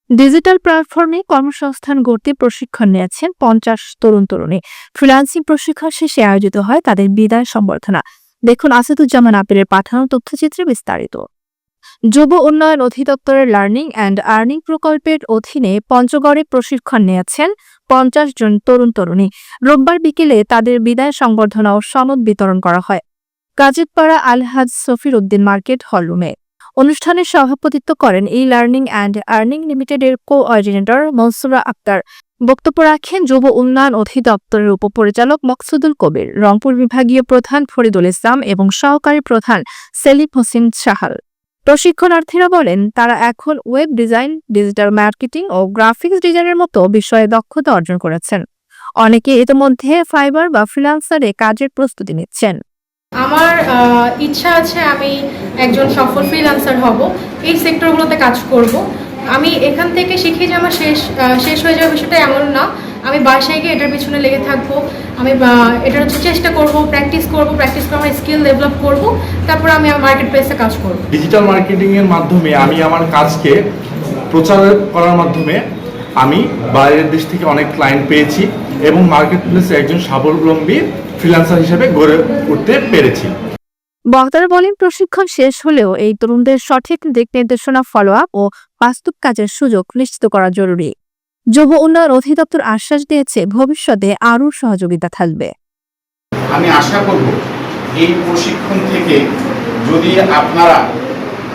Digital প্ল্যাটফর্মে কর্মসংস্থান গড়তে প্রশিক্ষণ নিয়েছেন 50 তরুণ-তরুণী। ফ্রিল্যান্সিং প্রশিক্ষণ শেষে আয়োজিত হয় তাদের বিদায় সংবর্ধনা। দেখুন আসাদুজ্জামান আপিলের পাঠানো তথ্যচিত্রে বিস্তারিত। যুব উন্নয়ন অধিদপ্তরের লার্নিং অ্যান্ড আর্নিং প্রকল্পের অধীনে পঞ্চগড়ে প্রশিক্ষণ নিয়েছেন 50 জন তরুণ-তরুণী। রোববার বিকেলে তাদের বিদায় সংবর্ধনা ও সনদ বিতরণ করা হয় কাজীপাড়া আলহাজ সফির উদ্দিন মার্কেট হলরুমে। অনুষ্ঠানে সভাপতিত্ব করেন এই লার্নিং অ্যান্ড আর্নিং লিমিটেডের কোঅর্ডিনেটর মনসুরা আক্তার। বক্তব্য রাখেন যুব উন্নয়ন অধিদপ্তরের উপপরিচালক মকসুদুল কবির, রংপুর বিভাগীয় প্রধান ফরিদুল ইসলাম এবং সহকারী প্রধান সেলিম হোসেন সাহাল। প্রশিক্ষণার্থীরা বলেন তারা এখন ওয়েব ডিজাইন, ডিজিটাল মার্কেটিং ও গ্রাফিক্স ডিজাইনের মতো বিষয়ে দক্ষতা অর্জন করেছেন। অনেকে ইতিমধ্যে ফাইবার বা ফ্রিল্যান্সারে কাজের প্রস্তুতি নিচ্ছেন। আমার ইচ্ছা আছে আমি একজন সফল ফ্রিল্যান্সার হব, এই সেক্টরগুলোতে কাজ করব। আমি এখান থেকে শিখে যে আমার শেষ হয়ে যাবে বিষয়টা এমন না। আমি বাসায় গিয়ে এটার পিছনে লেগে থাকবো। আমি এটার চেষ্টা করব, প্র্যাকটিস করে আমার স্কিল ডেভেলপ করব, তারপর আমি আমার মার্কেট প্লেসে কাজ করব। ডিজিটাল মার্কেটিং এর মাধ্যমে আমি আমার কাজকে প্রচার করার মাধ্যমে আমি বাইরের দেশ থেকে অনেক ক্লায়েন্ট পেয়েছি এবং মার্কেট প্লেসে একজন স্বাবলম্বী ফ্রিল্যান্সার হিসেবে গড়ে উঠতে পেরেছি। বক্তারা বলেন প্রশিক্ষণ শেষ হলেও এই তরুণদের সঠিক দিক নির্দেশনা, ফলো আপ ও বাস্তব কাজের সুযোগ নিশ্চিত করা জরুরি। যুব উন্নয়ন অধিদপ্তর আশ্বাস দিয়েছে ভবিষ্যতে আরও সহযোগিতা থাকবে। আমি আশা করব এই প্রশিক্ষণ থেকে যদি আপনারা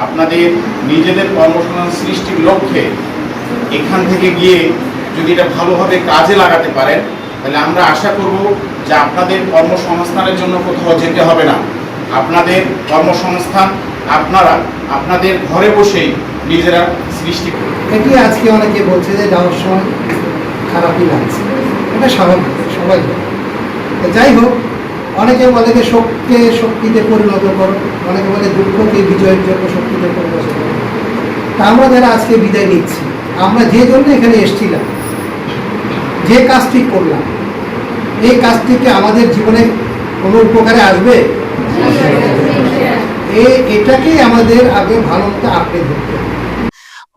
আপনাদের নিজেদের কর্মসংস্থান সৃষ্টির লক্ষ্যে এখান থেকে গিয়ে যদি এটা ভালোভাবে কাজে লাগাতে পারেন, তাহলে আমরা আশা করব যে আপনাদের কর্মসংস্থানের জন্য কোথাও যেতে হবে না। আপনাদের কর্মসংস্থান আপনারা আপনাদের ঘরে বসেই নিজেরা সৃষ্টি করুন। এটি আজকে অনেকে বলছে যে যাওয়ার সময় খারাপই লাগছে, এটা স্বাভাবিক, সবাই। যাই হোক, অনেকে বলে যে শোককে শক্তিতে পরিণত করো, অনেকে বলে দুঃখকে বিজয়ের জন্য শক্তিতে পরিণত করো। তা আমরা যারা আজকে বিদায় নিচ্ছি, আমরা যে জন্য এখানে এসেছিলাম, যে কাজটি করলাম, এই কাজটিকে আমাদের জীবনে কোনো উপকারে আসবে, এটাকেই আমাদের আগে ভালো মতো আঁকড়ে ধরতে হবে।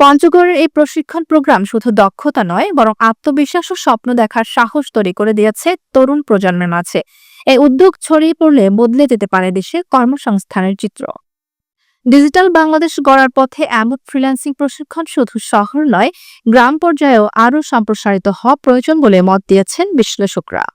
পঞ্চগড়ের এই প্রশিক্ষণ প্রোগ্রাম শুধু দক্ষতা নয়, বরং আত্মবিশ্বাস ও স্বপ্ন দেখার সাহস তৈরি করে দিয়েছে তরুণ প্রজন্মের মাঝে। এই উদ্যোগ ছড়িয়ে পড়লে বদলে যেতে পারে দেশের কর্মসংস্থানের চিত্র। ডিজিটাল বাংলাদেশ গড়ার পথে এমন ফ্রিল্যান্সিং প্রশিক্ষণ শুধু শহর নয়, গ্রাম পর্যায়েও আরও সম্প্রসারিত হওয়া প্রয়োজন বলে মত দিয়েছেন বিশ্লেষকরা।